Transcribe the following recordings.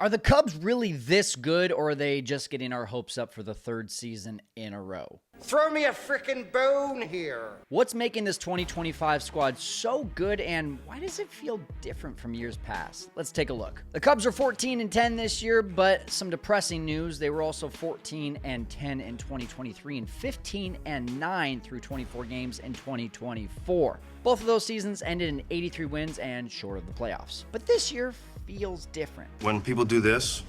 Are the Cubs really this good, or are they just getting our hopes up for the third season in a row? Throw me a frickin' bone here. What's making this 2025 squad so good, and why does it feel different from years past? Let's take a look. The Cubs are 14-10 this year, but some depressing news. They were also 14-10 in 2023 and 15-9 through 24 games in 2024. Both of those seasons ended in 83 wins and short of the playoffs. But this year feels different. When people do this,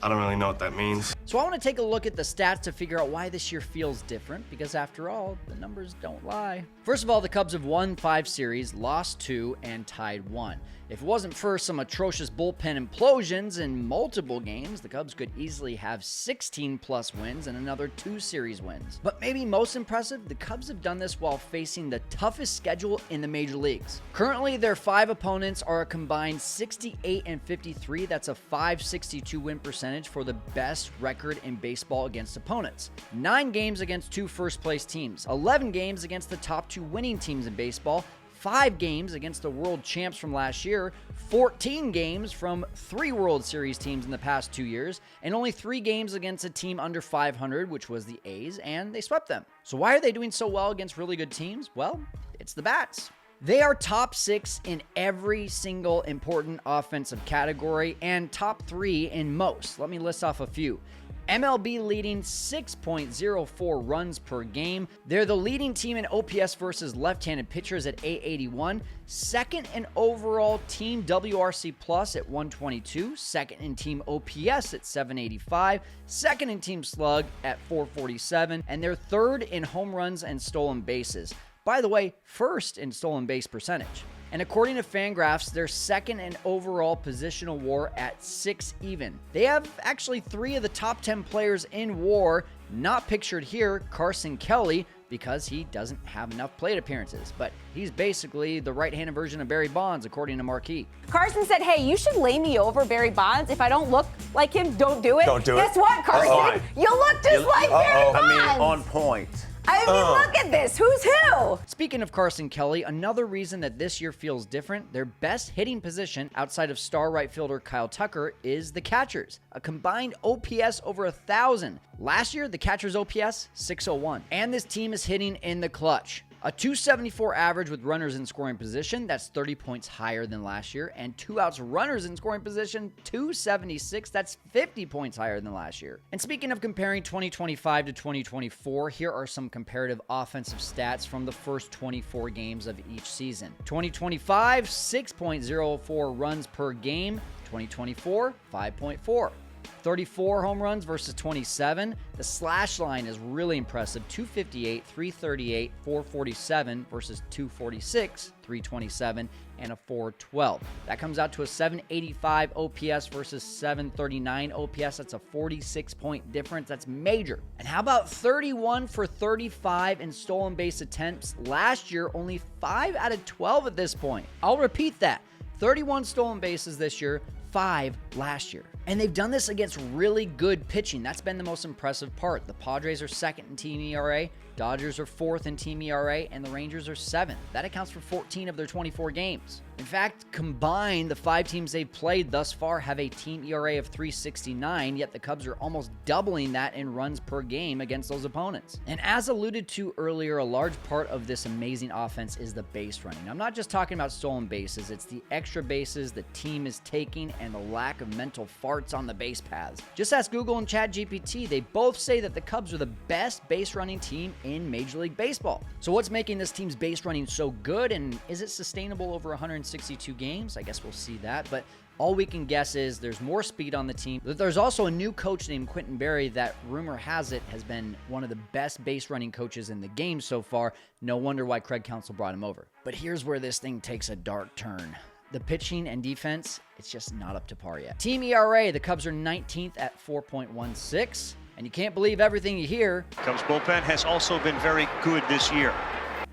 I don't really know what that means. So I want to take a look at the stats to figure out why this year feels different, because after all, the numbers don't lie. First of all, the Cubs have won 5 series, lost 2, and tied 1. If it wasn't for some atrocious bullpen implosions in multiple games, the Cubs could easily have 16+ wins and another 2 series wins. But maybe most impressive, the Cubs have done this while facing the toughest schedule in the major leagues. Currently, their 5 opponents are a combined 68-53. That's a .562 win percentage for the best record in baseball against opponents. 9 games against 2 first-place teams, 11 games against the top 2 winning teams in baseball, 5 games against the world champs from last year, 14 games from 3 World Series teams in the past 2 years, and only 3 games against a team under 500, which was the A's, and they swept them. So why are they doing so well against really good teams? Well, it's the bats. They are top 6 in every single important offensive category and top 3 in most. Let me list off a few. MLB leading 6.04 runs per game. They're the leading team in OPS versus left-handed pitchers at 881. Second in overall team WRC plus at 122. Second in team OPS at 785. Second in team slug at 447. And they're third in home runs and stolen bases. By the way, first in stolen base percentage. And according to Fangraphs, they're second in overall positional WAR at 6 even. They have actually 3 of the top 10 players in WAR, not pictured here, Carson Kelly, because he doesn't have enough plate appearances. But he's basically the right-handed version of Barry Bonds, according to Marquee. Carson said, hey, you should lay me over Barry Bonds. If I don't look like him, don't do it. Don't do it. Guess what, Carson? You look just like Barry Bonds. I mean, on point. I mean, look at this. Who's who? Speaking of Carson Kelly, another reason that this year feels different, their best hitting position outside of star right fielder Kyle Tucker is the catchers. A combined OPS over 1,000. Last year, the catchers' OPS, 601. And this team is hitting in the clutch. A .274 average with runners in scoring position, that's 30 points higher than last year. And 2 outs runners in scoring position, .276, that's 50 points higher than last year. And speaking of comparing 2025 to 2024, here are some comparative offensive stats from the first 24 games of each season. 2025, 6.04 runs per game. 2024, 5.4. 34 home runs versus 27. The slash line is really impressive. 258, 338, 447 versus 246, 327, and a 412. That comes out to a 785 OPS versus 739 OPS. That's a 46-point difference. That's major. And how about 31 for 35 in stolen base attempts? Last year, only 5 out of 12 at this point. I'll repeat that. 31 stolen bases this year, 5 last year. And they've done this against really good pitching. That's been the most impressive part. The Padres are second in team ERA, Dodgers are 4th in team ERA, and the Rangers are 7th. That accounts for 14 of their 24 games. In fact, combined, the 5 teams they've played thus far have a team ERA of 369, yet the Cubs are almost doubling that in runs per game against those opponents. And as alluded to earlier, a large part of this amazing offense is the base running. I'm not just talking about stolen bases, it's the extra bases the team is taking and the lack of mental farts on the base paths. Just ask Google and ChatGPT. They both say that the Cubs are the best base running team in Major League Baseball. So what's making this team's base running so good, and is it sustainable over 162 games? I guess we'll see that, but all we can guess is there's more speed on the team. There's also a new coach named Quentin Berry that, rumor has it, has been one of the best base running coaches in the game so far. No wonder why Craig Counsell brought him over. But here's where this thing takes a dark turn. The pitching and defense, it's just not up to par yet. Team ERA, the Cubs are 19th at 4.16, and you can't believe everything you hear. Cubs bullpen has also been very good this year.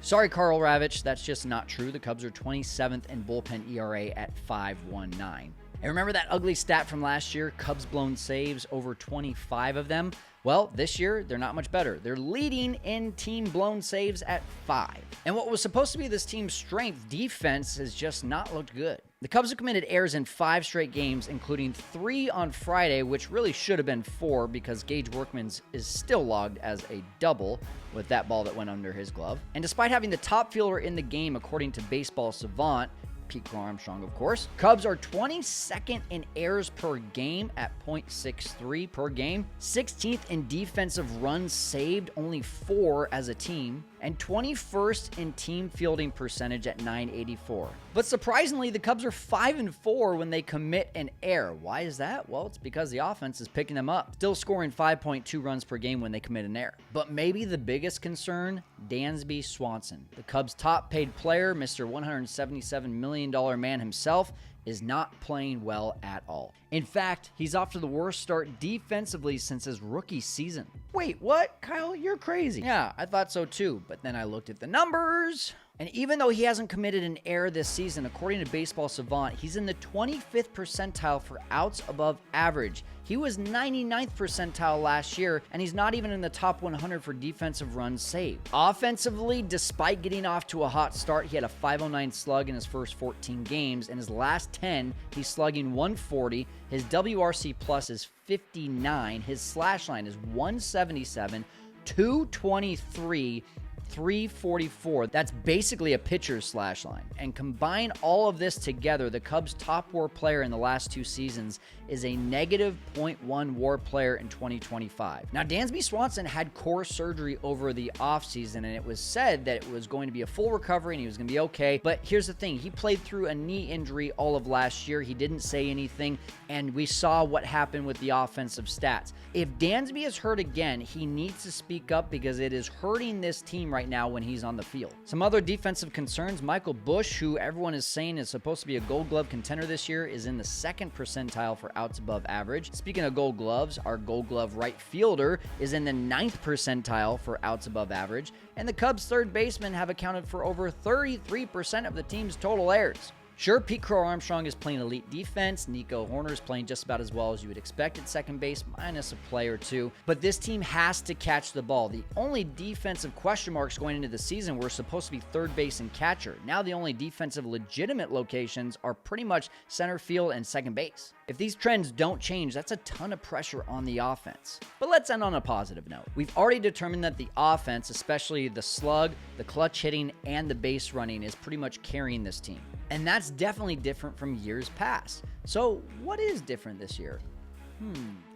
Sorry, Carl Ravitch, that's just not true. The Cubs are 27th in bullpen ERA at 5.19. And remember that ugly stat from last year, Cubs blown saves, over 25 of them? Well, this year, they're not much better. They're leading in team blown saves at 5. And what was supposed to be this team's strength, defense, has just not looked good. The Cubs have committed errors in 5 straight games, including 3 on Friday, which really should have been 4 because Gage Workman's is still logged as a double with that ball that went under his glove. And despite having the top fielder in the game, according to Baseball Savant, Pete Crow Armstrong, of course, Cubs are 22nd in errors per game at 0.63 per game, 16th in defensive runs saved, only 4 as a team, and 21st in team fielding percentage at .984. But surprisingly, the Cubs are 5-4 when they commit an error. Why is that? Well, it's because the offense is picking them up, still scoring 5.2 runs per game when they commit an error. But maybe the biggest concern, Dansby Swanson, the Cubs' top paid player, Mr. $177 million man himself, is not playing well at all. In fact, he's off to the worst start defensively since his rookie season. Wait, what? Kyle, you're crazy. Yeah, I thought so too, but then I looked at the numbers. And even though he hasn't committed an error this season, according to Baseball Savant, he's in the 25th percentile for outs above average. He was 99th percentile last year, and he's not even in the top 100 for defensive runs saved. Offensively, despite getting off to a hot start, he had a .509 slug in his first 14 games. In his last 10, he's slugging .140. His WRC plus is 59. His slash line is 177, 223, 344. That's basically a pitcher's slash line. And combine all of this together, the Cubs' top WAR player in the last 2 seasons is a negative .1 WAR player in 2025. Now, Dansby Swanson had core surgery over the offseason, and it was said that it was going to be a full recovery and he was going to be okay. But here's the thing. He played through a knee injury all of last year. He didn't say anything, and we saw what happened with the offensive stats. If Dansby is hurt again, he needs to speak up because it is hurting this team right now when he's on the field. Some other defensive concerns, Michael Busch, who everyone is saying is supposed to be a Gold Glove contender this year, is in the 2nd percentile for outs above average. Speaking of Gold Gloves, our Gold Glove right fielder is in the 9th percentile for outs above average, and the Cubs' third basemen have accounted for over 33% of the team's total errors. Sure, Pete Crow Armstrong is playing elite defense. Nico Horner is playing just about as well as you would expect at second base, minus a play or 2. But this team has to catch the ball. The only defensive question marks going into the season were supposed to be third base and catcher. Now the only defensive legitimate locations are pretty much center field and second base. If these trends don't change, that's a ton of pressure on the offense. But let's end on a positive note. We've already determined that the offense, especially the slug, the clutch hitting, and the base running, is pretty much carrying this team. And that's definitely different from years past. So what is different this year?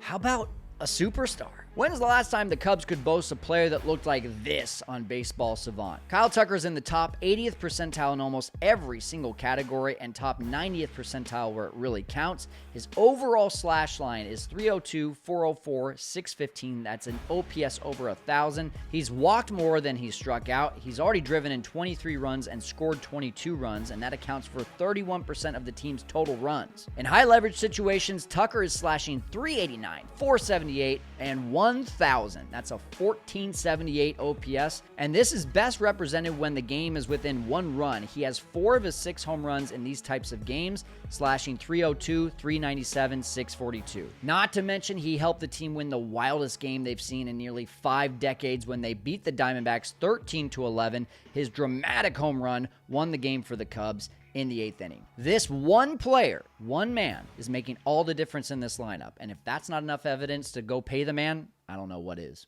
How about a superstar? When's the last time the Cubs could boast a player that looked like this on Baseball Savant? Kyle Tucker's in the top 80th percentile in almost every single category and top 90th percentile where it really counts. His overall slash line is 302, 404, 615. That's an OPS over 1,000. He's walked more than he's struck out. He's already driven in 23 runs and scored 22 runs, and that accounts for 31% of the team's total runs. In high leverage situations, Tucker is slashing 389, 478, and 1,000. That's a 1478 OPS, and this is best represented when the game is within 1 run. He has 4 of his 6 home runs in these types of games, slashing 302, 397, 642. Not to mention, he helped the team win the wildest game they've seen in nearly 5 decades when they beat the Diamondbacks 13-11. His dramatic home run won the game for the Cubs in the 8th inning. This one player, one man, is making all the difference in this lineup. And if that's not enough evidence to go pay the man, I don't know what is.